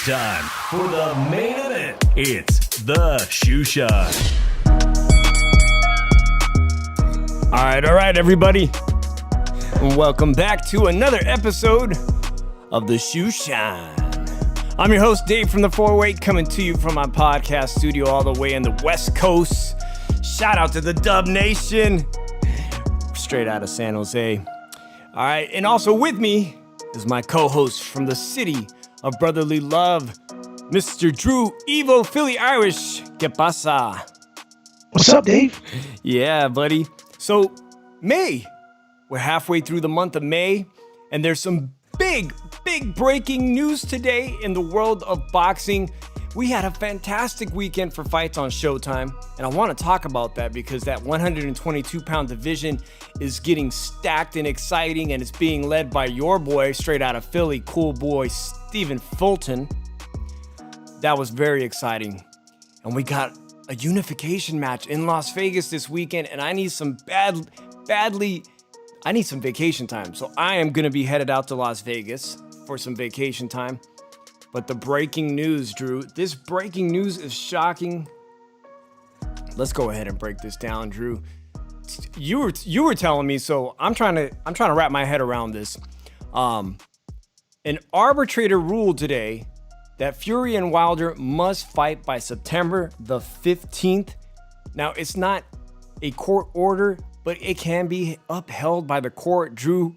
Time for the main event. It's the Shoeshine. All right, everybody. Welcome back to another episode of the Shoeshine. I'm your host, Dave from the 408, coming to you from my podcast studio all the way in the West Coast. Shout out to the Dub Nation, straight out of San Jose. All right, and also with me is my co-host from the city of brotherly love, Mr. Drew EVo, Philly Irish. ¿Qué pasa? What's up, Dave? Yeah, buddy. So, May. We're halfway through the month of May, and there's some big breaking news today in the world of boxing. We had a fantastic weekend for fights on Showtime, and I want to talk about that because that 122-pound division is getting stacked and exciting, and it's being led by your boy, straight out of Philly, cool boy, Philly Fulton. That was very exciting. And we got a unification match in Las Vegas this weekend, and I need some I need some vacation time. So I am going to be headed out to Las Vegas for some vacation time. But the breaking news, Drew, this breaking news is shocking. Let's go ahead and break this down, Drew. You were telling me, so I'm trying to wrap my head around this. An arbitrator ruled today that Fury and Wilder must fight by September the 15th. Now, it's not a court order, but it can be upheld by the court. Drew,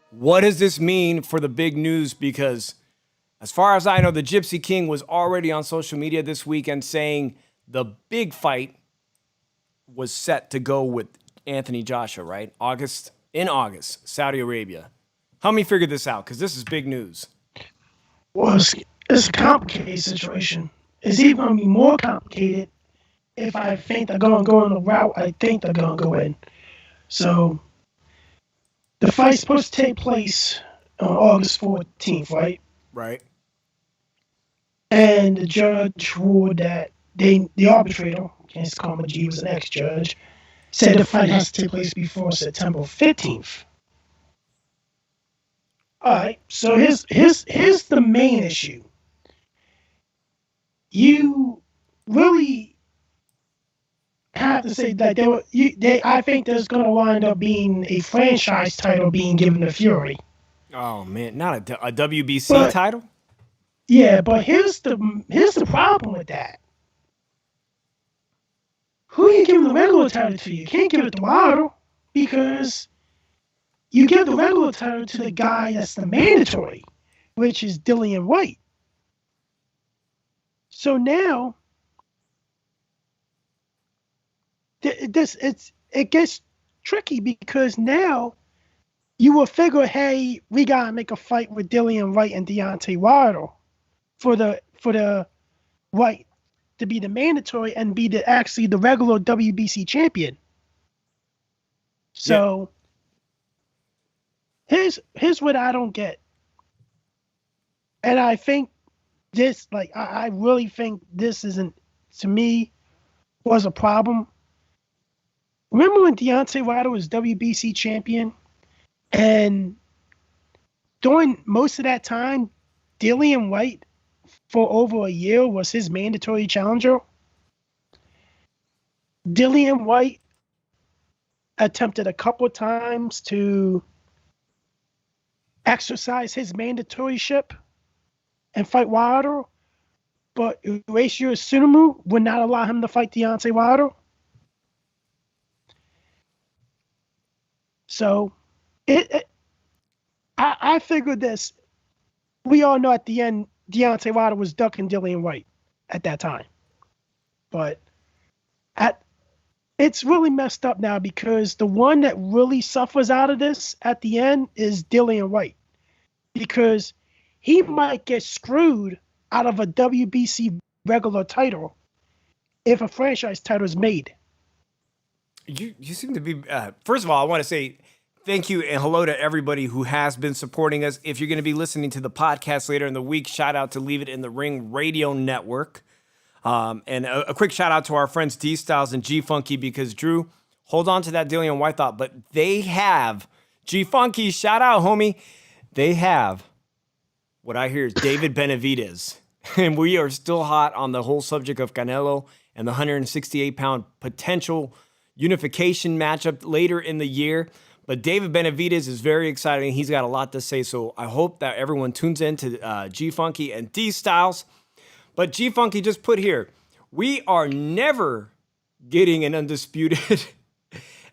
what does this mean for the big news? Because as far as I know, the Gypsy King was already on social media this weekend saying the big fight was set to go with Anthony Joshua, right? In August, Saudi Arabia. Help me figure this out, because this is big news. Well, it's a complicated situation. It's even going to be more complicated if I think they're going to go in the route I think they're going to go in. So, the fight's supposed to take place on August 14th, right? Right. And the judge ruled that the arbitrator, can't call him a G, he was an ex-judge, said the fight has to take place before September 15th. All right, so here's the main issue. You really have to say that I think there's going to wind up being a franchise title being given to Fury. Oh man, not a WBC title? Yeah, but here's the problem with that. Who you giving the regular title to? You can't give it to Wilder because you give the regular title to the guy that's the mandatory, which is Dillian Whyte. So now, it gets tricky because now you will figure, hey, we gotta make a fight with Dillian Whyte and Deontay Wilder for the Whyte to be the mandatory and be the regular WBC champion. So here's what I don't get. And I think this, I really think this isn't, to me, was a problem. Remember when Deontay Wilder was WBC champion? And during most of that time, Dillian Whyte, for over a year, was his mandatory challenger. Dillian Whyte attempted a couple of times to exercise his mandatory ship and fight Wilder, but Horatio Sunumu would not allow him to fight Deontay Wilder. So, I figured this. We all know at the end, Deontay Wilder was ducking Dillian Whyte at that time. But it's really messed up now because the one that really suffers out of this at the end is Dillian Whyte. Because he might get screwed out of a WBC regular title if a franchise title is made. You seem to be, first of all, I want to say thank you and hello to everybody who has been supporting us. If you're going to be listening to the podcast later in the week, shout out to Leave It in the Ring Radio Network. And a quick shout out to our friends D Styles and G Funky, because Drew, hold on to that Dillian Whyte thought, but they have G Funky, shout out, homie. They have what I hear is David Benavidez. And we are still hot on the whole subject of Canelo and the 168-pound potential unification matchup later in the year. But David Benavidez is very exciting. He's got a lot to say. So I hope that everyone tunes in to G Funky and D Styles. But G Funky just put here, we are never getting an undisputed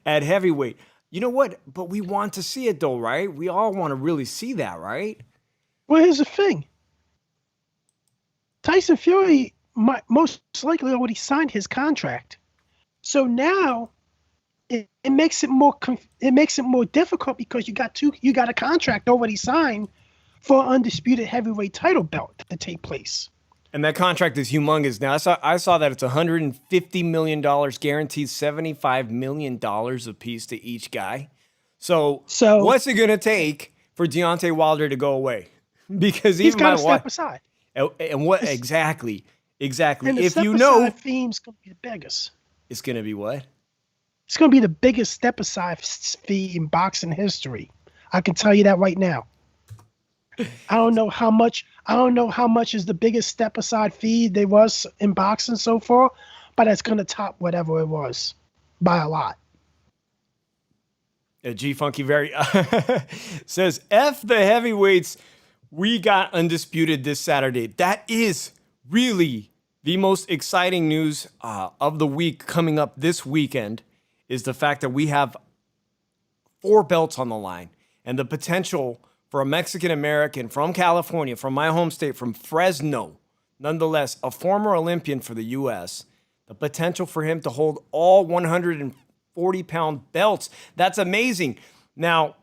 at heavyweight. You know what? But we want to see it though, right? We all want to really see that, right? Well, here's the thing. Tyson Fury might most likely already signed his contract. So now it makes it more difficult because you got a contract already signed for an undisputed heavyweight title belt to take place. And that contract is humongous. Now I saw that it's $150 million guaranteed, $75 million a piece to each guy. So what's it gonna take for Deontay Wilder to go away? Because he's got to step aside. And what exactly? And the if step you know, aside theme's gonna be the biggest. It's gonna be what? It's gonna be the biggest step aside fee in boxing history. I can tell you that right now. I don't know how much is the biggest step aside fee there was in boxing so far, but it's gonna top whatever it was by a lot. G Funky very says F the heavyweights. We got undisputed this Saturday. That is really the most exciting news of the week coming up this weekend, is the fact that we have 4 belts on the line and the potential for a Mexican-American from California, from my home state, from Fresno, nonetheless, a former Olympian for the U.S., the potential for him to hold all 140-pound belts. That's amazing. Now,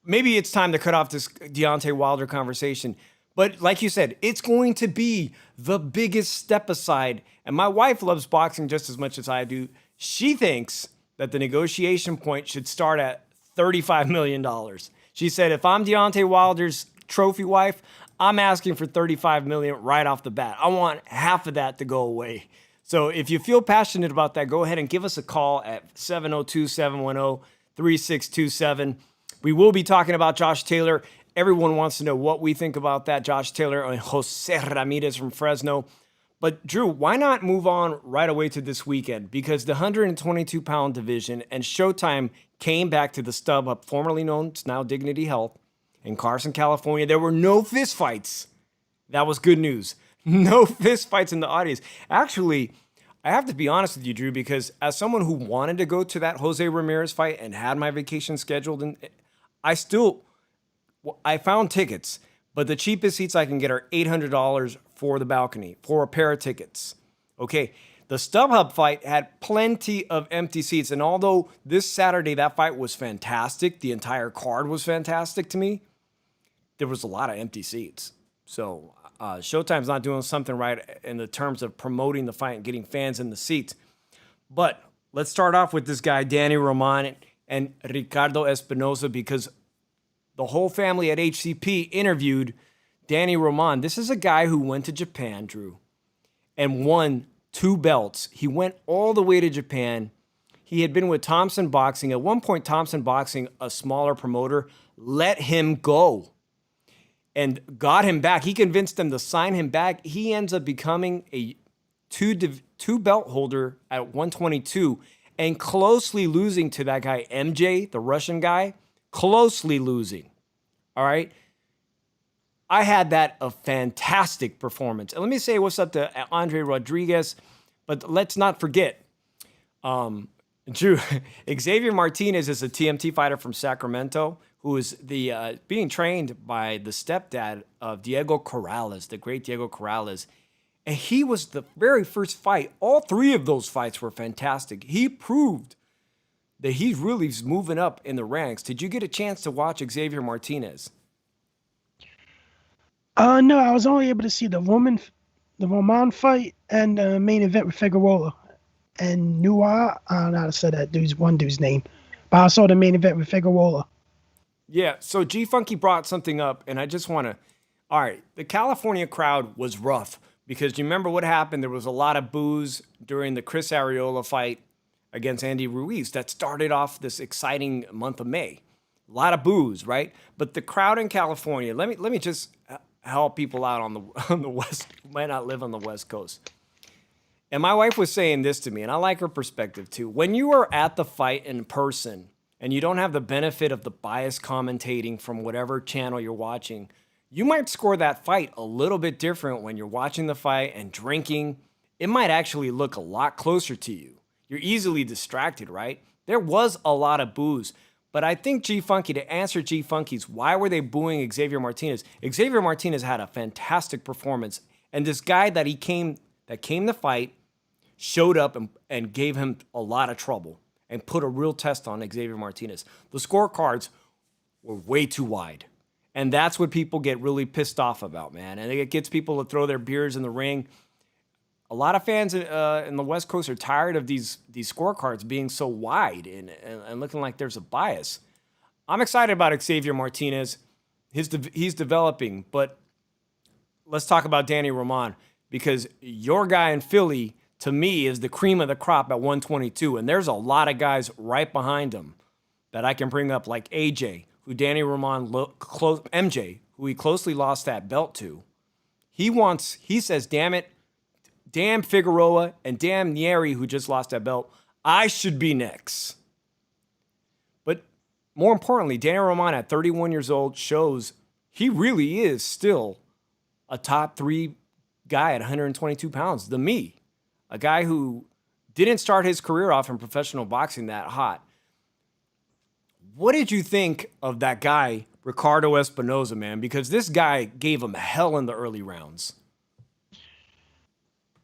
maybe it's time to cut off this Deontay Wilder conversation. But like you said, it's going to be the biggest step aside. And my wife loves boxing just as much as I do. She thinks that the negotiation point should start at $35 million. She said, if I'm Deontay Wilder's trophy wife, I'm asking for $35 million right off the bat. I want half of that to go away. So if you feel passionate about that, go ahead and give us a call at 702-710-3627. We will be talking about Josh Taylor. Everyone wants to know what we think about that. Josh Taylor and Jose Ramirez from Fresno. But Drew, why not move on right away to this weekend? Because the 122-pound division and Showtime came back to the StubHub, formerly known as now Dignity Health, in Carson, California. There were no fistfights. That was good news. No fistfights in the audience. Actually, I have to be honest with you, Drew, because as someone who wanted to go to that Jose Ramirez fight and had my vacation scheduled, and I found tickets, but the cheapest seats I can get are $800 for the balcony, for a pair of tickets. Okay, the StubHub fight had plenty of empty seats, and although this Saturday that fight was fantastic, the entire card was fantastic to me, there was a lot of empty seats. So Showtime's not doing something right in the terms of promoting the fight and getting fans in the seats. But let's start off with this guy, Danny Roman and Ricardo Espinoza, because the whole family at HCP interviewed Danny Roman. This is a guy who went to Japan, Drew, and won 2 belts. He went all the way to Japan. He had been with Thompson Boxing. At one point, Thompson Boxing, a smaller promoter, let him go and got him back. He convinced them to sign him back. He ends up becoming a two belt holder at 122 and closely losing to that guy, MJ, the Russian guy, closely losing. All right. I had that a fantastic performance. And let me say what's up to Andre Rodriguez, but let's not forget, Drew, Xavier Martinez is a TMT fighter from Sacramento who is the being trained by the stepdad of Diego Corrales, the great Diego Corrales. And he was the very first fight. All three of those fights were fantastic. He proved that he really is moving up in the ranks. Did you get a chance to watch Xavier Martinez? No, I was only able to see the Roman fight and the main event with Figueroa and Niery. I don't know how to say that dude's name, but I saw the main event with Figueroa. Yeah, so G Funky brought something up, and I just want to. All right, the California crowd was rough because you remember what happened? There was a lot of boos during the Chris Arreola fight against Andy Ruiz that started off this exciting month of May. A lot of boos, right? But the crowd in California. Let me just help people out on the West who might not live on the West Coast. And my wife was saying this to me, and I like her perspective too. When you are at the fight in person and you don't have the benefit of the biased commentating from whatever channel you're watching, you might score that fight a little bit different when you're watching the fight and drinking. It might actually look a lot closer to you. You're easily distracted, right? There was a lot of boos. But I think G Funky, to answer G Funky's, why were they booing Xavier Martinez? Xavier Martinez had a fantastic performance. And this guy that came to fight showed up and gave him a lot of trouble and put a real test on Xavier Martinez. The scorecards were way too wide. And that's what people get really pissed off about, man. And it gets people to throw their beers in the ring. A lot of fans in the West Coast are tired of these scorecards being so wide and looking like there's a bias. I'm excited about Xavier Martinez. He's developing, but let's talk about Danny Roman because your guy in Philly, to me, is the cream of the crop at 122, and there's a lot of guys right behind him that I can bring up, like AJ, who Danny Roman, MJ, who he closely lost that belt to. He says, damn it, damn Figueroa and damn Nieri, who just lost that belt. I should be next. But more importantly, Danny Roman at 31 years old shows he really is still a top 3 guy at 122 pounds. A guy who didn't start his career off in professional boxing that hot. What did you think of that guy, Ricardo Espinoza, man? Because this guy gave him hell in the early rounds.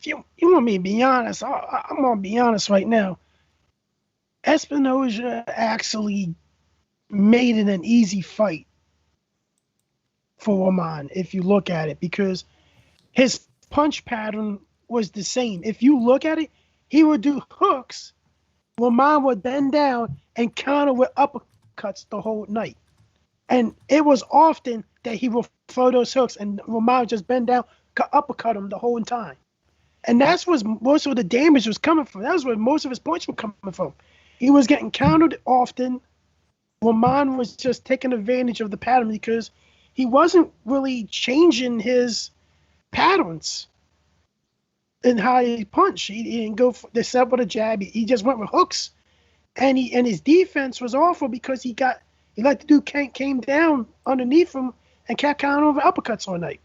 If you want me to be honest, I'm going to be honest right now. Espinoza actually made it an easy fight for Roman, if you look at it, because his punch pattern was the same. If you look at it, he would do hooks. Roman would bend down and counter with uppercuts the whole night. And it was often that he would throw those hooks and Roman would just bend down, uppercut him the whole time. And that's where most of the damage was coming from. That was where most of his points were coming from. He was getting countered often. Roman was just taking advantage of the pattern because he wasn't really changing his patterns in how he punched. He didn't go for the set with a jab. He just went with hooks. And his defense was awful because he let the dude came down underneath him and kept counting over uppercuts all night.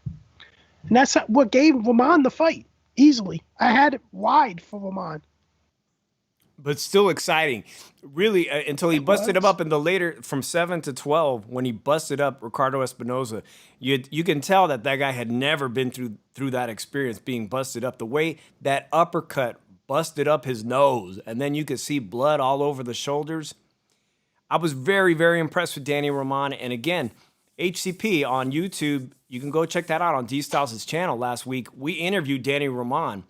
And that's what gave Roman the fight. Easily. I had it wide for Roman. But still exciting. Really, until he busted him up in the later, from 7 to 12, when he busted up Ricardo Espinoza, you can tell that guy had never been through that experience, being busted up. The way that uppercut busted up his nose, and then you could see blood all over the shoulders. I was very, very impressed with Danny Roman. And again, HCP on YouTube, you can go check that out on D Styles' channel last week. We interviewed Danny Roman,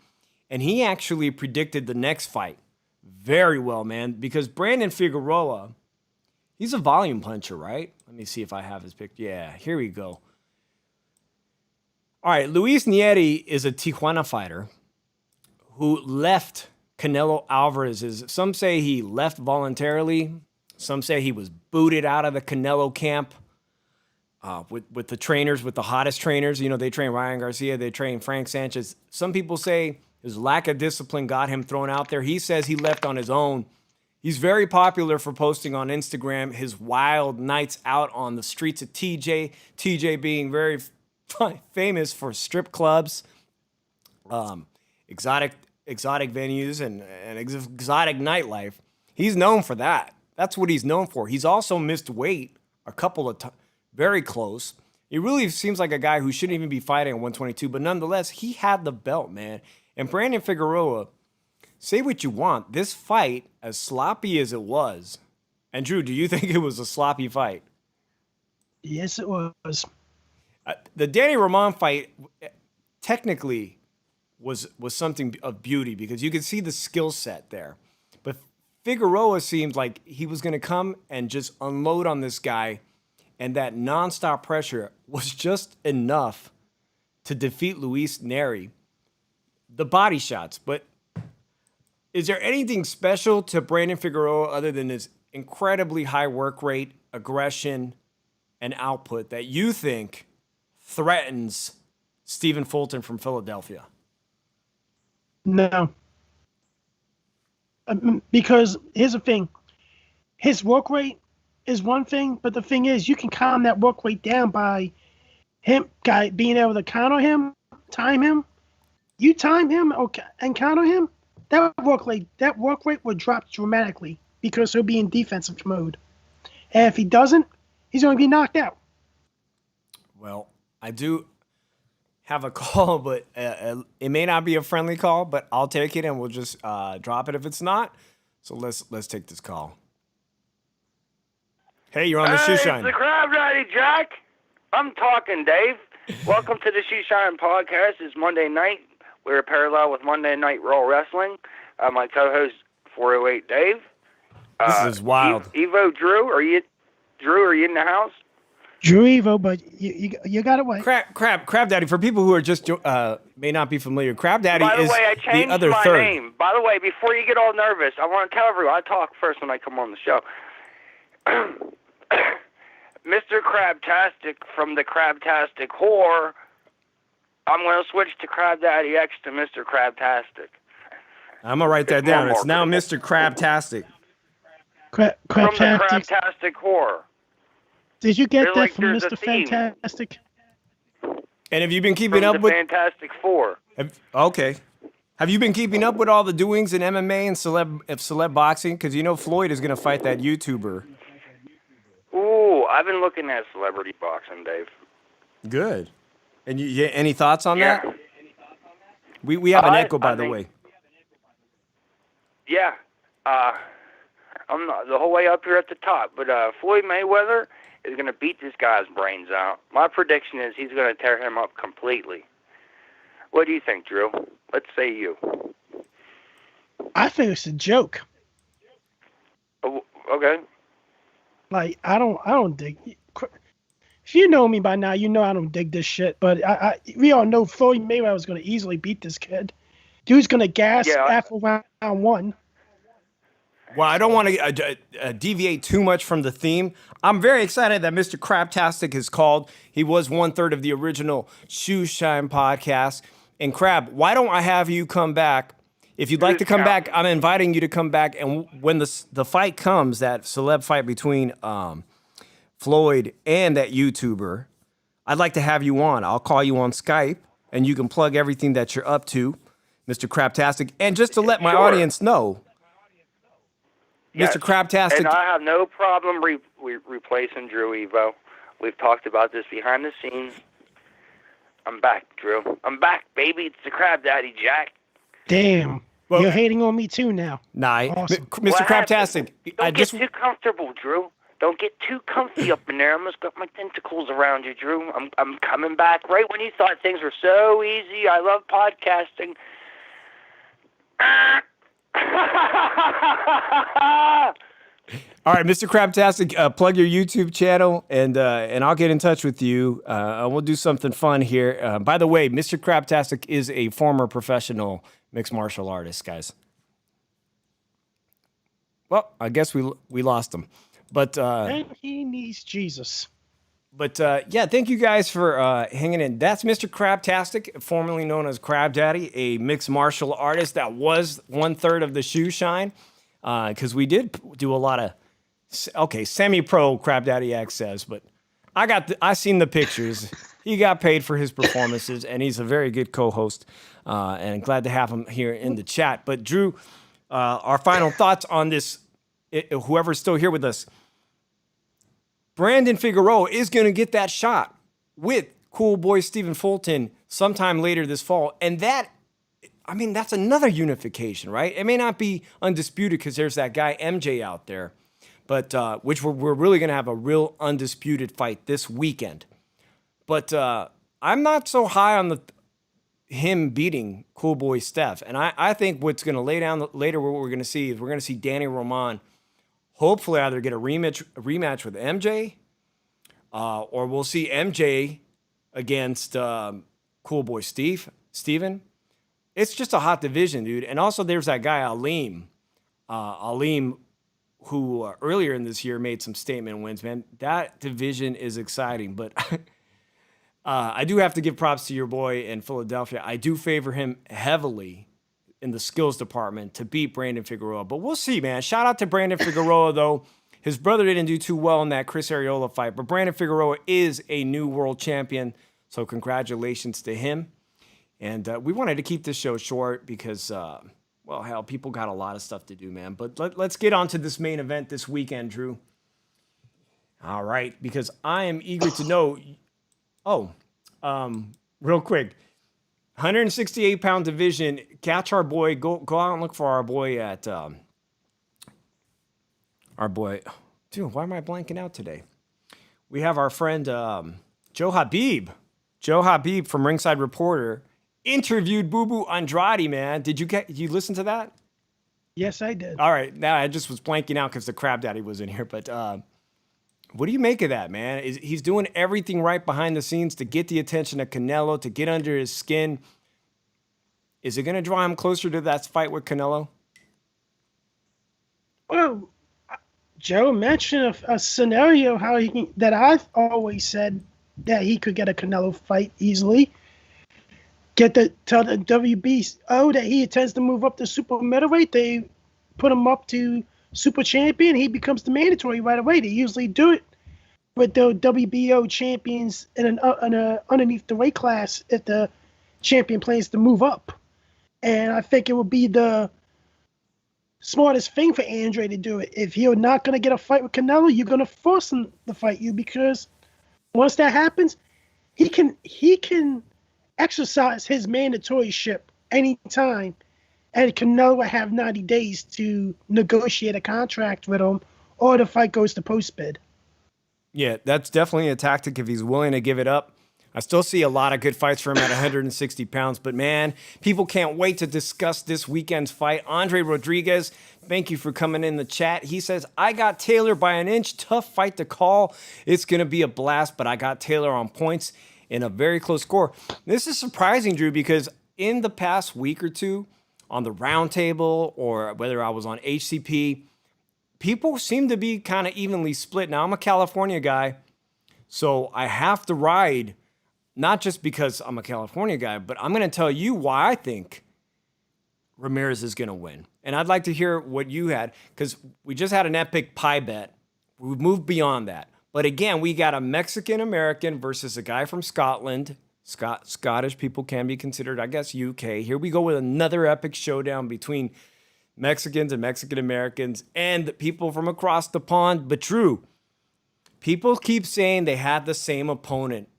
and he actually predicted the next fight very well, man, because Brandon Figueroa, he's a volume puncher, right? Let me see if I have his pick. Yeah, here we go. All right, Luis Nieri is a Tijuana fighter who left Canelo Alvarez's. Some say he left voluntarily. Some say he was booted out of the Canelo camp. With the trainers, with the hottest trainers. You know, they train Ryan Garcia, they train Frank Sanchez. Some people say his lack of discipline got him thrown out there. He says he left on his own. He's very popular for posting on Instagram his wild nights out on the streets of TJ. TJ being very famous for strip clubs, exotic venues, and exotic nightlife. He's known for that. That's what he's known for. He's also missed weight a couple of times, very close. He really seems like a guy who shouldn't even be fighting at 122, but nonetheless, he had the belt, man. And Brandon Figueroa, say what you want, this fight, as sloppy as it was, and Drew, do you think it was a sloppy fight? Yes, it was. The Danny Ramon fight technically was something of beauty because you could see the skill set there. But Figueroa seemed like he was going to come and just unload on this guy, and that nonstop pressure was just enough to defeat Luis Nieri. The body shots, but is there anything special to Brandon Figueroa other than his incredibly high work rate, aggression, and output that you think threatens Philly Fulton from Philadelphia? No. Because here's the thing. His work rate is one thing, but the thing is, you can calm that work rate down by being able to counter him, time him. You time him and counter him, that work rate will drop dramatically because he'll be in defensive mode. And if he doesn't, he's going to be knocked out. Well, I do have a call, but it may not be a friendly call, but I'll take it and we'll just drop it if it's not. So let's take this call. Hey, you're on the Shoeshine. It's the Crab Daddy, Jack. I'm talking, Dave. Welcome to the Shoeshine podcast. It's Monday night. We're parallel with Monday Night Raw Wrestling. My co-host, 408 Dave. This is wild. EVo Drew, are you in the house? Drew EVo, but you got it right. Crab Daddy. For people who are just may not be familiar, Crab Daddy is the other third. By the way, I changed my name. By the way, before you get all nervous, I want to tell everyone. I talk first when I come on the show. Mr. Crabtastic from the Crabtastic Whore. I'm going to switch to Crab Daddy X to Mr. Crabtastic. I'm going to write that down. It's now Mr. Crabtastic. From the Crabtastic Whore. Did you get that from Mr. Fantastic? And have you been keeping up with Fantastic Four? Okay. Have you been keeping up with all the doings in MMA and celeb boxing? Because you know Floyd is going to fight that YouTuber. Ooh, I've been looking at celebrity boxing, Dave. Good. And you any thoughts on that? We have an echo, by the way. Yeah. I'm not the whole way up here at the top, but Floyd Mayweather is going to beat this guy's brains out. My prediction is he's going to tear him up completely. What do you think, Drew? Let's say you. I think it's a joke. Oh, okay. Like I don't dig. If you know me by now, you know I don't dig this shit. But we all know Floyd Mayweather was going to easily beat this kid. Dude's going to gas after round one. Well, I don't want to deviate too much from the theme. I'm very excited that Mr. Crabtastic is called. He was 1/3 of the original Shoeshine podcast. And Crab, why don't I have you come back? If you'd like to come back, I'm inviting you to come back. And when the fight comes, that celeb fight between Floyd and that YouTuber, I'd like to have you on. I'll call you on Skype, and you can plug everything that you're up to, Mr. Crabtastic. And just to let my audience know, yes. Mr. Crabtastic. And I have no problem replacing Drew EVo. We've talked about this behind the scenes. I'm back, Drew. I'm back, baby. It's the Crab Daddy, Jack. Damn. Well, you're hating on me too now. Nah, awesome. Mr. Crabtastic. Don't get too comfortable, Drew. Don't get too comfy up in there. I almost got my tentacles around you, Drew. I'm coming back right when you thought things were so easy. I love podcasting. All right, Mr. Crabtastic, plug your YouTube channel, and I'll get in touch with you. We'll do something fun here. By the way, Mr. Crabtastic is a former professional mixed martial artist, guys. Well, I guess we lost him, but and he needs Jesus. But yeah, thank you guys for hanging in. That's Mr. Crabtastic, formerly known as Crab Daddy, a mixed martial artist that was 1/3 of the Shoeshine. because we did do a lot of, semi-pro Crab Daddy X says, but I seen the pictures. He got paid for his performances, and he's a very good co-host, and glad to have him here in the chat. But Drew, our final thoughts on this, whoever's still here with us, Brandon Figueroa is going to get that shot with cool boy Philly Fulton sometime later this fall. And that's another unification, right? It may not be undisputed because there's that guy MJ out there, but which we're really going to have a real undisputed fight this weekend. But I'm not so high on him beating cool boy Steph. And I think what's going to lay down later, what we're going to see is we're going to see Danny Roman hopefully either get a rematch with MJ, or we'll see MJ against cool boy Steven. It's just a hot division, dude. And also there's that guy Aleem, who earlier in this year made some statement wins, man. That division is exciting, but I do have to give props to your boy in Philadelphia. I do favor him heavily in the skills department to beat Brandon Figueroa. But we'll see, man. Shout out to Brandon Figueroa, though. His brother didn't do too well in that Chris Arreola fight, but Brandon Figueroa is a new world champion, so congratulations to him. And we wanted to keep this show short because, people got a lot of stuff to do, man. But let's get on to this main event this weekend, Drew. All right, because I am eager to know. Real quick. 168-pound division. Catch our boy. Go out and look for our boy at Dude, why am I blanking out today? We have our friend Joe Habib. Joe Habib from Ringside Reporter interviewed Boo Boo Andrade, man. Did you listen to that? Yes, I did. All right. Now I just was blanking out because the Crab Daddy was in here. But what do you make of that, man? He's doing everything right behind the scenes to get the attention of Canelo, to get under his skin. Is it going to draw him closer to that fight with Canelo? Well, Joe mentioned a scenario that I've always said that he could get a Canelo fight easily. Tell the WBO that he intends to move up to super middleweight. They put him up to super champion. He becomes the mandatory right away. They usually do it with the WBO champions in underneath the weight class if the champion plans to move up. And I think it would be the smartest thing for Andre to do it. If you're not going to get a fight with Canelo, you're going to force him to fight you, because once that happens, he can exercise his mandatoryship anytime, and Canelo will have 90 days to negotiate a contract with him, or the fight goes to post-bid. Yeah, that's definitely a tactic if he's willing to give it up. I still see a lot of good fights for him at 160 pounds, but man, people can't wait to discuss this weekend's fight. Andre Rodriguez, thank you for coming in the chat. He says, I got Taylor by an inch. Tough fight to call. It's going to be a blast, but I got Taylor on points in a very close score. This is surprising, Drew, because in the past week or two on the roundtable, or whether I was on HCP, people seem to be kind of evenly split. Now, I'm a California guy, so I have to ride, not just because I'm a California guy, but I'm going to tell you why I think Ramirez is going to win. And I'd like to hear what you had, because we just had an epic pie bet. We've moved beyond that. But again, we got a Mexican-American versus a guy from Scotland. Scottish people can be considered, I guess, UK. Here we go with another epic showdown between Mexicans and Mexican-Americans and the people from across the pond. But Drew, people keep saying they had the same opponent,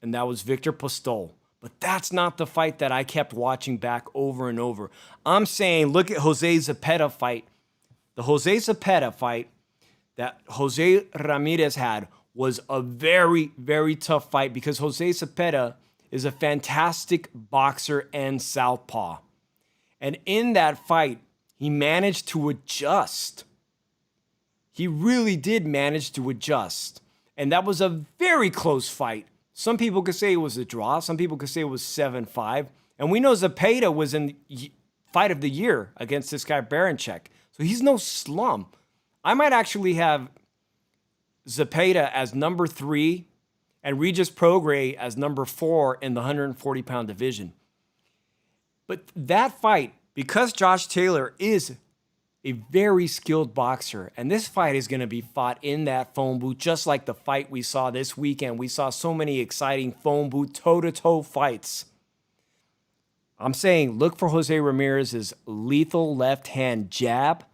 and that was Victor Postol. But that's not the fight that I kept watching back over and over. I'm saying, look at Jose Zepeda fight. The Jose Zepeda fight that Jose Ramirez had was a very, very tough fight, because Jose Zepeda is a fantastic boxer and southpaw. And in that fight, he managed to adjust. He really did manage to adjust. And that was a very close fight. Some people could say it was a draw. Some people could say it was 7-5. And we know Zepeda was in the fight of the year against this guy Baranchek. So he's no slump. I might actually have Zepeda as number 3 and Regis Prograis as number 4 in the 140-pound division. But that fight, because Josh Taylor is a very skilled boxer. And this fight is going to be fought in that phone booth, just like the fight we saw this weekend. We saw so many exciting phone booth, toe-to-toe fights. I'm saying look for Jose Ramirez's lethal left-hand jab,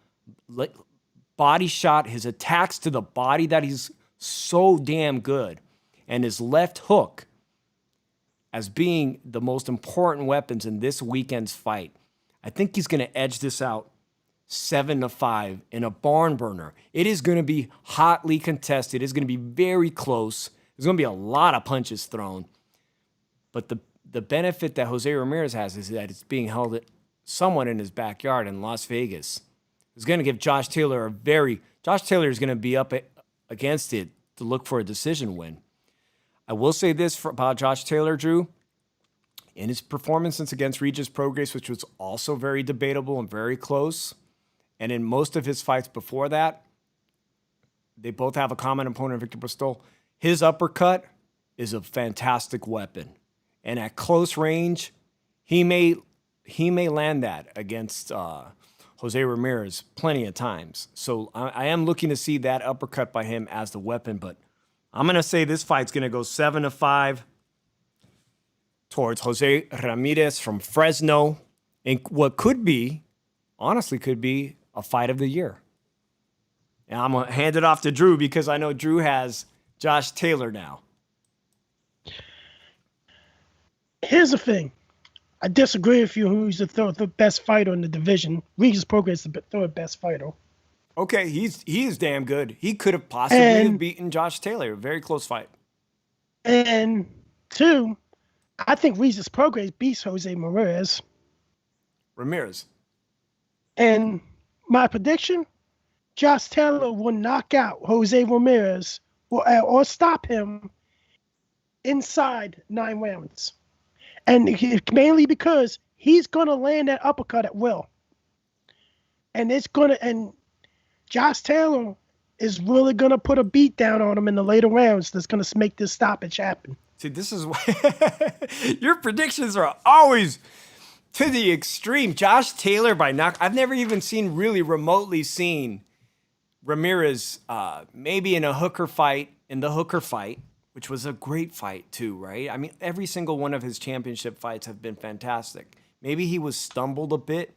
body shot, his attacks to the body that he's so damn good, and his left hook as being the most important weapons in this weekend's fight. I think he's going to edge this out 7-5 in a barn burner. It is going to be hotly contested. It's going to be very close. There's going to be a lot of punches thrown. But the benefit that Jose Ramirez has is that it's being held at someone in his backyard in Las Vegas. It's going to give Josh Taylor Josh Taylor is going to be up against it to look for a decision win. I will say this about Josh Taylor, Drew. In his performances against Regis Prograis, which was also very debatable and very close, and in most of his fights before that, they both have a common opponent, Victor Postol. His uppercut is a fantastic weapon. And at close range, he may land that against Jose Ramirez plenty of times. So I am looking to see that uppercut by him as the weapon, but I'm going to say this fight's going to go 7-5 towards Jose Ramirez from Fresno in what honestly could be a fight of the year. And I'm going to hand it off to Drew because I know Drew has Josh Taylor now. Here's the thing. I disagree with you who's the best fighter in the division. Regis Prograis is the third best fighter. Okay, he is damn good. He could have possibly beaten Josh Taylor. A very close fight. And two, I think Regis Prograis beats Jose Ramirez. And my prediction, Josh Taylor will knock out Jose Ramirez or stop him inside 9 rounds. And mainly because he's going to land that uppercut at will. And Josh Taylor is really going to put a beat down on him in the later rounds that's going to make this stoppage happen. See, this is why your predictions are always to the extreme. Josh Taylor by knock. I've never even really remotely seen Ramirez maybe in the hooker fight, which was a great fight too, right? I mean, every single one of his championship fights have been fantastic. Maybe he was stumbled a bit.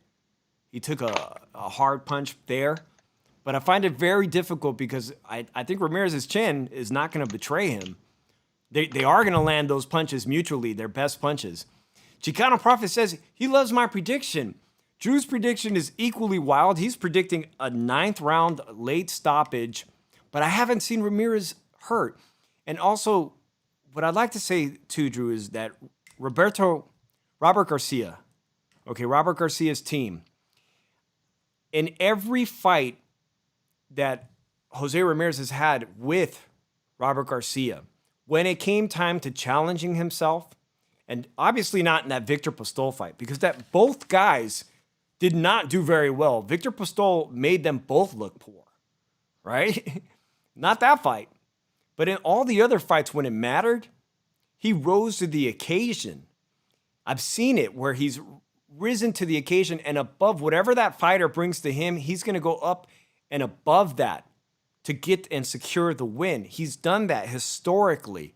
He took a hard punch there. But I find it very difficult because I think Ramirez's chin is not going to betray him. They are going to land those punches mutually, their best punches. Chicano Prophet says he loves my prediction. Drew's prediction is equally wild. He's predicting a 9th round late stoppage, but I haven't seen Ramirez hurt. And also, what I'd like to say too, Drew, is that Robert Garcia's team, in every fight that Jose Ramirez has had with Robert Garcia, when it came time to challenging himself, and obviously not in that Victor Postol fight, because that both guys did not do very well. Victor Postol made them both look poor, right? Not that fight. But in all the other fights when it mattered, he rose to the occasion. I've seen it where he's risen to the occasion and above whatever that fighter brings to him, he's going to go up and above that to get and secure the win. He's done that historically.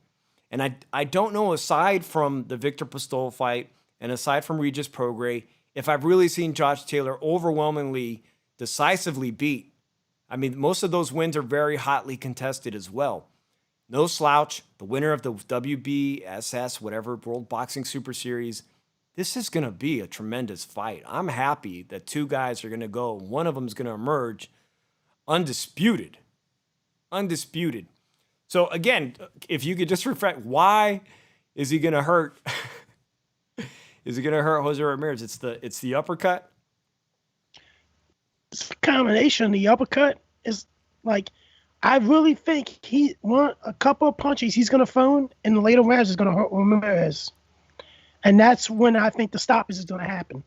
And I don't know, aside from the Victor Postol fight and aside from Regis Prograis, if I've really seen Josh Taylor overwhelmingly, decisively beat. I mean, most of those wins are very hotly contested as well. No slouch, the winner of the WBSS, whatever, World Boxing Super Series. This is going to be a tremendous fight. I'm happy that 2 guys are going to go. One of them is going to emerge undisputed. So again, if you could just reflect, why is he going to hurt? Is he going to hurt Jose Ramirez? It's the uppercut. It's a combination. The uppercut is like, I really think a couple of punches he's going to phone in the later rounds is going to hurt Ramirez. And that's when I think the stoppage is going to happen.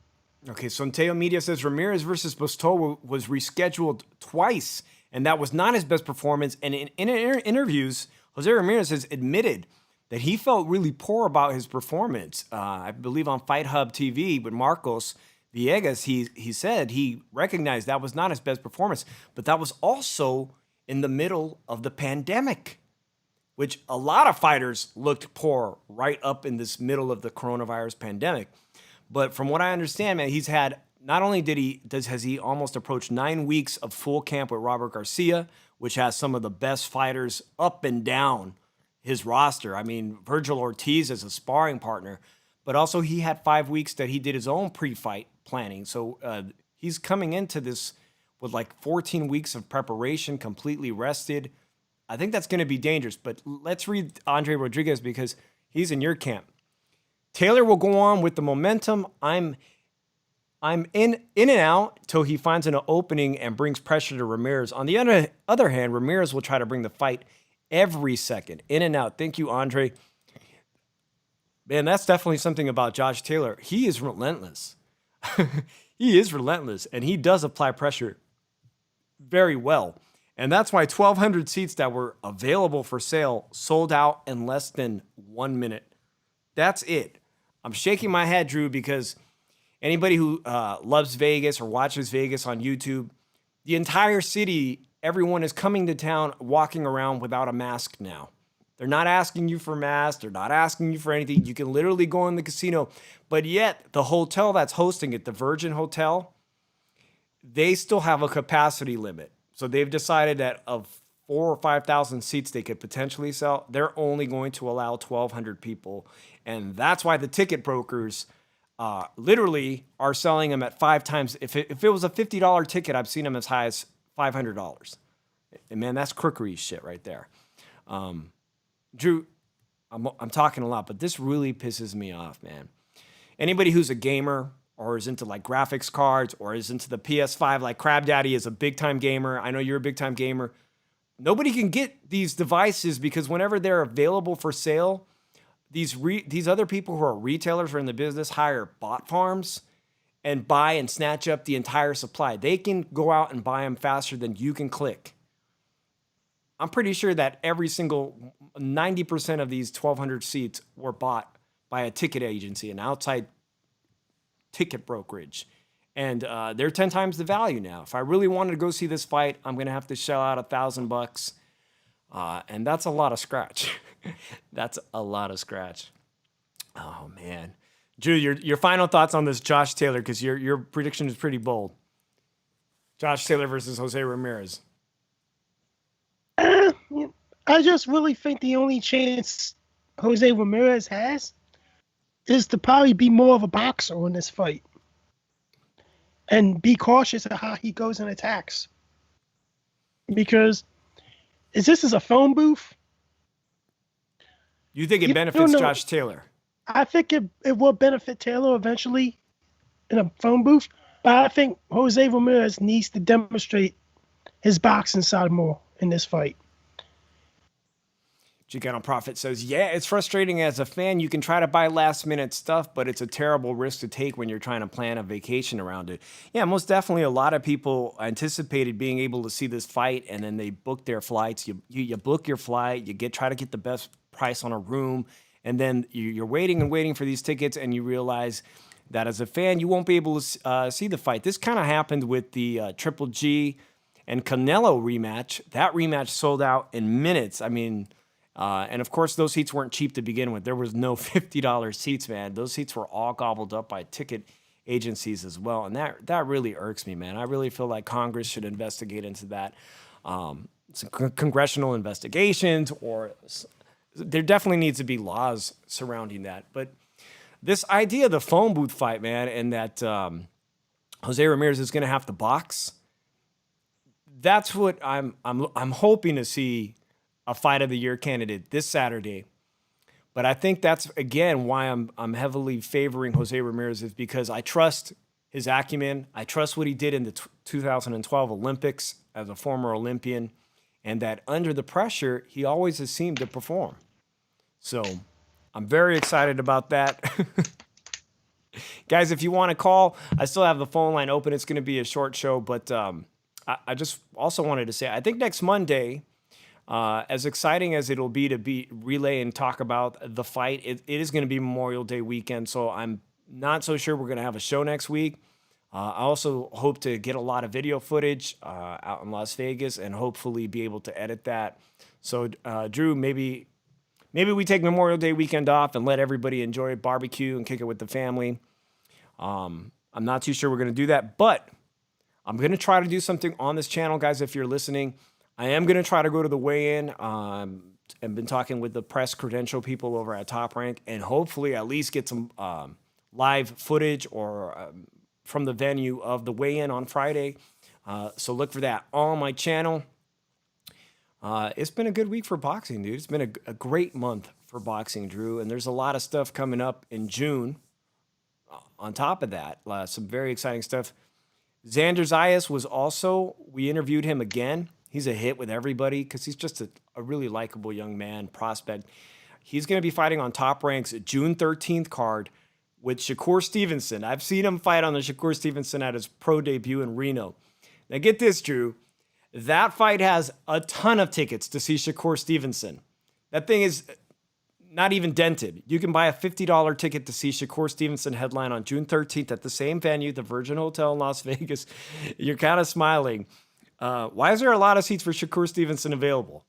Okay, so Teo Media says Ramirez versus Postol was rescheduled twice, and that was not his best performance. And in interviews, Jose Ramirez has admitted that he felt really poor about his performance. I believe on Fight Hub TV with Marcos, Villegas, he said he recognized that was not his best performance, but that was also in the middle of the pandemic, which a lot of fighters looked poor right up in this middle of the coronavirus pandemic. But from what I understand, man, he's had, not only has he almost approached 9 weeks of full camp with Robert Garcia, which has some of the best fighters up and down his roster. I mean, Virgil Ortiz as a sparring partner, but also he had 5 weeks that he did his own pre-fight planning. So he's coming into this with like 14 weeks of preparation, completely rested. I think that's going to be dangerous, but let's read Andre Rodriguez because he's in your camp. Taylor will go on with the momentum. I'm in and out till he finds an opening and brings pressure to Ramirez. On the other hand, Ramirez will try to bring the fight every second, in and out. Thank you, Andre. Man, that's definitely something about Josh Taylor. He is relentless. He is relentless, and he does apply pressure very well. And that's why 1,200 seats that were available for sale sold out in less than 1 minute. That's it. I'm shaking my head, Drew, because anybody who loves Vegas or watches Vegas on YouTube, the entire city, everyone is coming to town walking around without a mask now. They're not asking you for masks. They're not asking you for anything. You can literally go in the casino. But yet, the hotel that's hosting it, the Virgin Hotel, they still have a capacity limit. So they've decided that of 4,000 or 5,000 seats they could potentially sell, they're only going to allow 1,200 people. And that's why the ticket brokers literally are selling them at 5 times. If it was a $50 ticket, I've seen them as high as $500. And man, that's crookery shit right there. Drew, I'm talking a lot, but this really pisses me off, man. Anybody who's a gamer or is into like graphics cards or is into the PS5, like Crab Daddy is a big time gamer. I know you're a big time gamer. Nobody can get these devices because whenever they're available for sale, these other people who are retailers or in the business hire bot farms and buy and snatch up the entire supply. They can go out and buy them faster than you can click. I'm pretty sure that every single 90% of these 1,200 seats were bought by a ticket agency, an outside ticket brokerage. And they're 10 times the value now. If I really wanted to go see this fight, I'm going to have to shell out $1,000. And that's a lot of scratch. That's a lot of scratch. Oh, man. Drew, your final thoughts on this Josh Taylor, because your prediction is pretty bold. Josh Taylor versus Jose Ramirez. I just really think the only chance Jose Ramirez has is to probably be more of a boxer in this fight and be cautious of how he goes and attacks. Because this is a phone booth. You think it benefits Josh Taylor? I think it will benefit Taylor eventually in a phone booth, but I think Jose Ramirez needs to demonstrate his boxing side more in this fight. Chicano Prophet says, yeah, it's frustrating as a fan. You can try to buy last minute stuff, but it's a terrible risk to take when you're trying to plan a vacation around it. Yeah, most definitely a lot of people anticipated being able to see this fight, and then they book their flights. You book your flight, try to get the best price on a room, and then you're waiting and waiting for these tickets, and you realize that as a fan, you won't be able to see the fight. This kind of happened with the Triple G and Canelo rematch. That rematch sold out in minutes. I mean... and of course, those seats weren't cheap to begin with. There was no $50 seats, man. Those seats were all gobbled up by ticket agencies as well. And that really irks me, man. I really feel like Congress should investigate into that. Some congressional investigations, or there definitely needs to be laws surrounding that. But this idea of the phone booth fight, man, and that Jose Ramirez is going to have to box, that's what I'm hoping to see. A fight of the year candidate this Saturday. But I think that's, again, why I'm heavily favoring Jose Ramirez, is because I trust his acumen. I trust what he did in the 2012 Olympics as a former Olympian, and that under the pressure, he always has seemed to perform. So I'm very excited about that. Guys, if you want to call, I still have the phone line open. It's going to be a short show, but I just also wanted to say, I think next Monday, as exciting as it'll be to relay and talk about the fight, it is going to be Memorial Day weekend, so I'm not so sure we're going to have a show next week. I also hope to get a lot of video footage out in Las Vegas and hopefully be able to edit that. So, Drew, maybe we take Memorial Day weekend off and let everybody enjoy a barbecue and kick it with the family. I'm not too sure we're going to do that, but I'm going to try to do something on this channel, guys, if you're listening. I am going to try to go to the weigh-in. I've been talking with the press credential people over at Top Rank and hopefully at least get some live footage or from the venue of the weigh-in on Friday. So look for that on my channel. It's been a good week for boxing, dude. It's been a great month for boxing, Drew. And there's a lot of stuff coming up in June. On top of that, some very exciting stuff. Xander Zayas was also, we interviewed him again. He's a hit with everybody because he's just a really likable young man, prospect. He's going to be fighting on Top Rank's June 13th card with Shakur Stevenson. I've seen him fight on the Shakur Stevenson at his pro debut in Reno. Now get this, Drew. That fight has a ton of tickets to see Shakur Stevenson. That thing is not even dented. You can buy a $50 ticket to see Shakur Stevenson headline on June 13th at the same venue, the Virgin Hotel in Las Vegas. You're kind of smiling. Why is there a lot of seats for Shakur Stevenson available?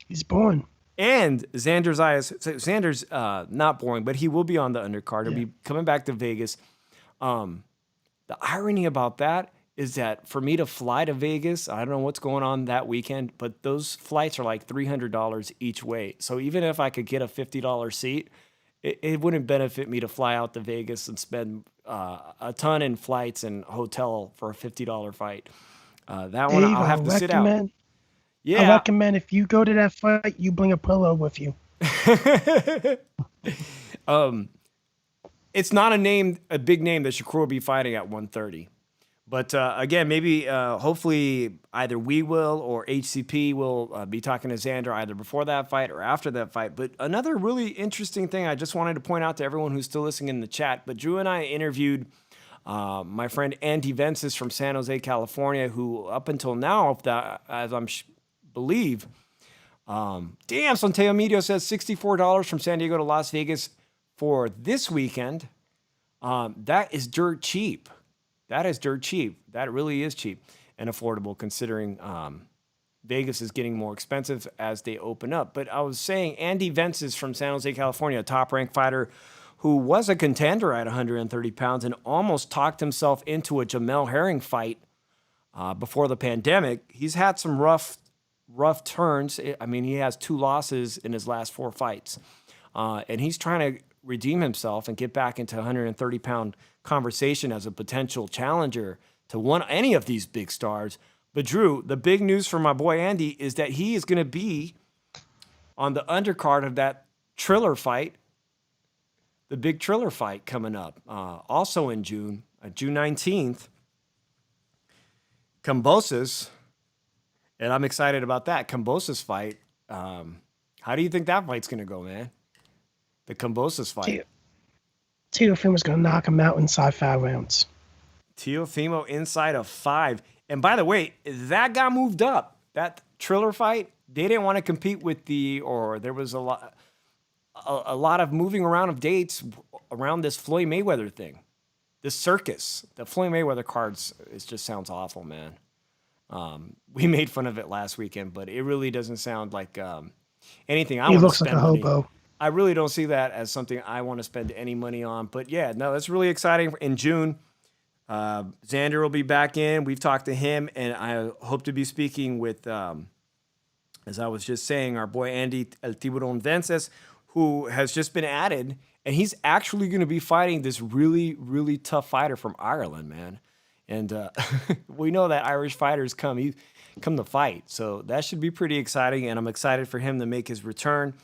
He's born. And Xander's not boring, but he will be on the undercard. He'll be coming back to Vegas. The irony about that is that for me to fly to Vegas, I don't know what's going on that weekend, but those flights are like $300 each way. So even if I could get a $50 seat, it wouldn't benefit me to fly out to Vegas and spend a ton in flights and hotel for a $50 fight. That one I'll have to sit out. Yeah. I recommend if you go to that fight, you bring a pillow with you. It's not a big name that Shakur will be fighting at 130. But again, maybe hopefully either we will or HCP will be talking to Xander either before that fight or after that fight. But another really interesting thing I just wanted to point out to everyone who's still listening in the chat, but Drew and I interviewed my friend Andy Vences from San Jose, California, who up until now, as I'm believe, Santiago Medio says $64 from San Diego to Las Vegas for this weekend. That is dirt cheap. That is dirt cheap. That really is cheap and affordable considering Vegas is getting more expensive as they open up. But I was saying Andy Vences from San Jose, California, a top-ranked fighter who was a contender at 130 pounds and almost talked himself into a Jamel Herring fight before the pandemic. He's had some rough turns. I mean, he has 2 losses in his last 4 fights. And he's trying to redeem himself and get back into 130-pound conversation as a potential challenger to any of these big stars. But Drew, the big news for my boy Andy is that he is going to be on the undercard of that Triller fight, the big Triller fight coming up, also in June, June 19th. Kambosos, and I'm excited about that Kambosos fight. How do you think that fight's going to go, man? The Kambosos fight. Teofimo's going to knock him out inside 5 rounds. Teofimo inside of 5. And by the way, that got moved up. That Triller fight, they didn't want to compete with there was a lot of moving around of dates around this Floyd Mayweather thing. This circus. The Floyd Mayweather cards, it just sounds awful, man. We made fun of it last weekend, but it really doesn't sound like anything I want to spend. He looks like a hobo. I really don't see that as something I want to spend any money on. But yeah, no, that's really exciting. In June, Xander will be back in. We've talked to him, and I hope to be speaking with, as I was just saying, our boy Andy El Tiburon Vences, who has just been added, and he's actually going to be fighting this really, really tough fighter from Ireland, man. And we know that Irish fighters come to fight, so that should be pretty exciting, and I'm excited for him to make his return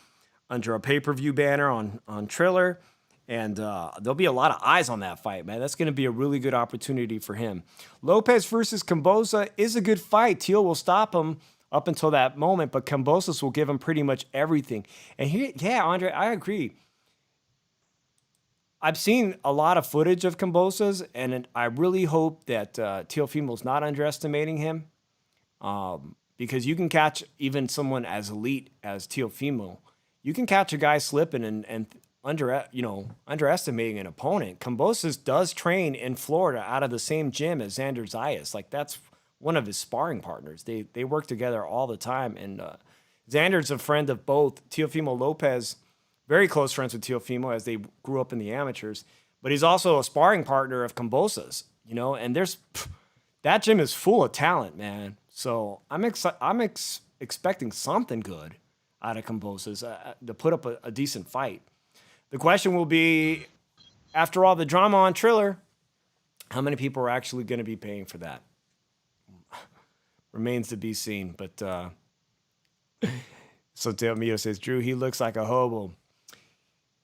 under a pay-per-view banner on Triller, and there'll be a lot of eyes on that fight, man. That's going to be a really good opportunity for him. Lopez versus Kambosos is a good fight. Tiel will stop him up until that moment, but Kambosos will give him pretty much everything. And Andre, I agree. I've seen a lot of footage of Kambosos, and I really hope that Teofimo's not underestimating him, because you can catch even someone as elite as Teofimo. You can catch a guy slipping and underestimating an opponent. Kambosos does train in Florida out of the same gym as Xander Zayas. Like, that's one of his sparring partners. They work together all the time. And Xander's a friend of both Teofimo Lopez, very close friends with Teofimo as they grew up in the amateurs. But he's also a sparring partner of Kambosos, and that gym is full of talent, man. So I'm expecting something good out of Kambosos to put up a decent fight. The question will be, after all the drama on Triller, how many people are actually going to be paying for that? Remains to be seen. But so Teomito says, Drew, he looks like a hobo.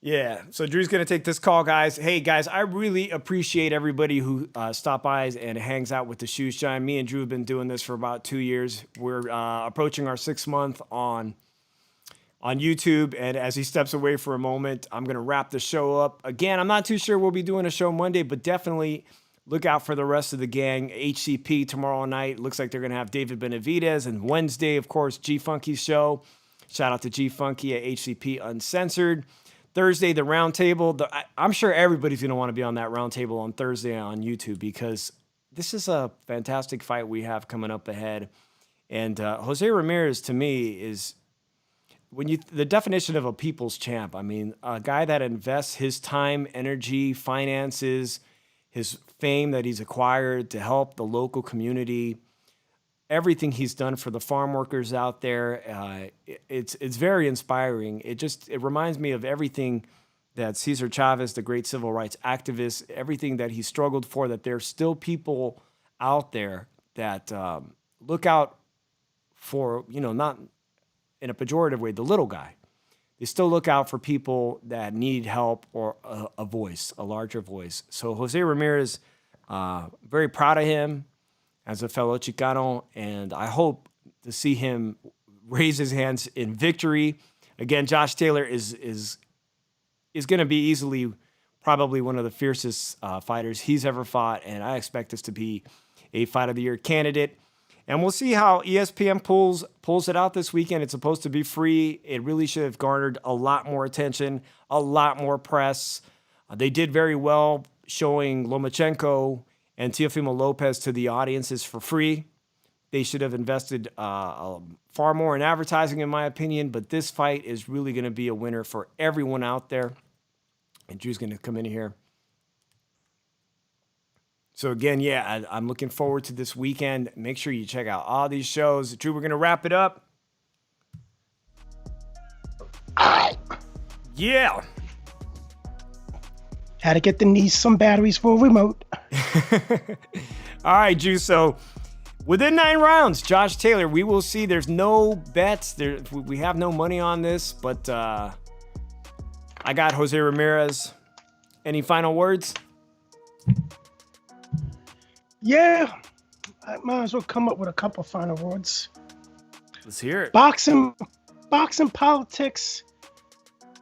Yeah, so Drew's going to take this call, guys. Hey, guys, I really appreciate everybody who stopped by and hangs out with the Shoeshine. Me and Drew have been doing this for about 2 years. We're approaching our 6th month on YouTube, and as he steps away for a moment, I'm going to wrap the show up. Again, I'm not too sure we'll be doing a show Monday, but definitely look out for the rest of the gang. HCP tomorrow night. Looks like they're going to have David Benavidez, and Wednesday, of course, G-Funky's show. Shout out to G-Funky at HCP Uncensored. Thursday, the roundtable. I'm sure everybody's going to want to be on that roundtable on Thursday on YouTube because this is a fantastic fight we have coming up ahead. And Jose Ramirez, to me, is the definition of a people's champ. I mean, a guy that invests his time, energy, finances, his fame that he's acquired to help the local community. Everything he's done for the farm workers out there, it's very inspiring. It reminds me of everything that Cesar Chavez, the great civil rights activist, everything that he struggled for, that there's still people out there that look out for, not in a pejorative way, the little guy. They still look out for people that need help or a voice, a larger voice. So Jose Ramirez, very proud of him as a fellow Chicano, and I hope to see him raise his hands in victory. Again, Josh Taylor is going to be easily probably one of the fiercest fighters he's ever fought, and I expect this to be a Fight of the Year candidate. And we'll see how ESPN pulls it out this weekend. It's supposed to be free. It really should have garnered a lot more attention, a lot more press. They did very well showing Lomachenko and Teofimo Lopez to the audiences for free. They should have invested far more in advertising, in my opinion, but this fight is really going to be a winner for everyone out there. And Drew's going to come in here. So again, yeah, I'm looking forward to this weekend. Make sure you check out all these shows. Drew, we're going to wrap it up. Yeah. Had to get the niece some batteries for a remote. All right, Drew. So within 9 rounds, Josh Taylor, we will see. There's no bets. We have no money on this, but I got Jose Ramirez. Any final words? Yeah, I might as well come up with a couple final words. Let's hear it. Boxing politics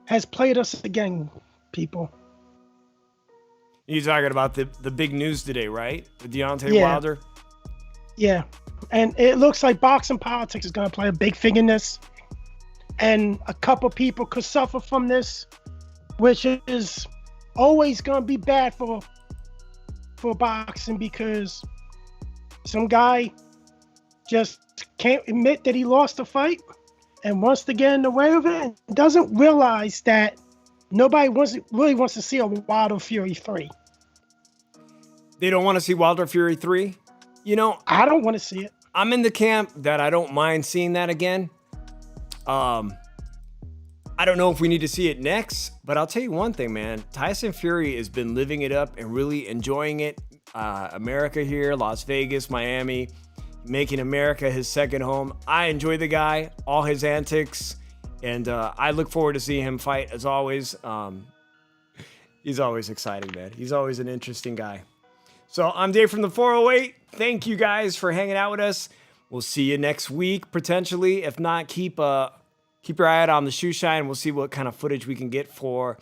has played us again, people. You're talking about the big news today, right? With Deontay Wilder? Yeah. And it looks like boxing politics is going to play a big thing in this. And a couple people could suffer from this, which is always going to be bad for boxing because some guy just can't admit that he lost a fight and wants to get in the way of it and doesn't realize that nobody really wants to see a Wilder Fury 3. They don't want to see Wilder Fury 3? I don't want to see it. I'm in the camp that I don't mind seeing that again. I don't know if we need to see it next, but I'll tell you one thing, man. Tyson Fury has been living it up and really enjoying it. America here, Las Vegas, Miami, making America his second home. I enjoy the guy, all his antics, and I look forward to seeing him fight as always. He's always exciting, man. He's always an interesting guy. So I'm Dave from the 408. Thank you guys for hanging out with us. We'll see you next week, potentially. If not, keep your eye out on the Shoeshine. We'll see what kind of footage we can get for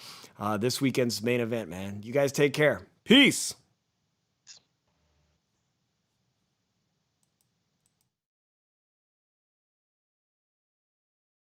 this weekend's main event, man. You guys take care. Peace.